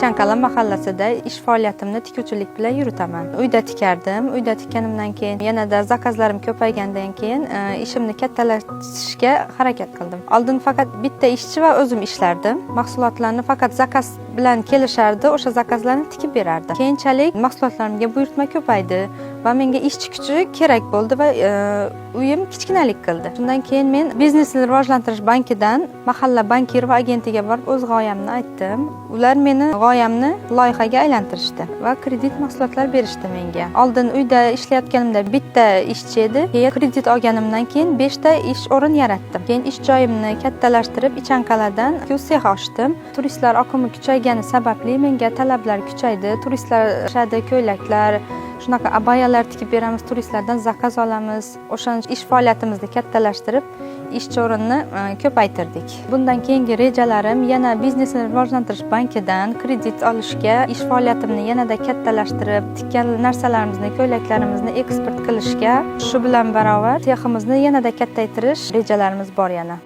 Ichanqal'a mahallasida ish faoliyatimni tikuvchilik bilan yuritaman. Uyda tikardim. Uyda tikkanimdan keyin yanada zakazlarim ko'paygandan keyin ishimni kattalashtirishga harakat qildim. Oldin faqat bitta ishchi va o'zim ishlardim. Mahsulotlarni faqat zakaz bilan kelishardi, o'sha zakazlarni tikib berardi. Keyinchalik mahsulotlarimga buyurtma ko'paydi va menga ishchi kuchi kerak bo'ldi va uyim kichkinalik qildi. Shundan keyin men Biznesni rivojlantirish bankidan mahalla bankiri va agentiga borib o'z g'oyamni aytdim. Ular meni g'oyamni loyihaga aylantirishdi va kredit mahsulotlar berishdi menga. Oldin uyda ishlayotganimda bitta ishchi edi. Keyin kredit olganimdan keyin 5 ta ish o'rin yaratdim. Keyin ish joyimni kattalashtirib, Ichanqal'dan sex ochdim. Turistlar oqimi kuchaygani sababli menga talablar kuchaydi. Turistlar shada ko'ylaklar, shunaqa abayalar tikib beramiz, turistlardan zakaz olamiz. O'shaning ish faoliyatimizni kattalashtirib, ishchi o'rinni ko'paytirdik. Bundan keyingi rejalarim yana Biznesni rivojlantirish bankidan kredit olishga, ish faoliyatimni yanada kattalashtirib, tikkan narsalarimizni, ko'ylaklarimizni eksport qilishga, shu bilan barobar seximizni yanada kattaytirish rejalarimiz bor yana.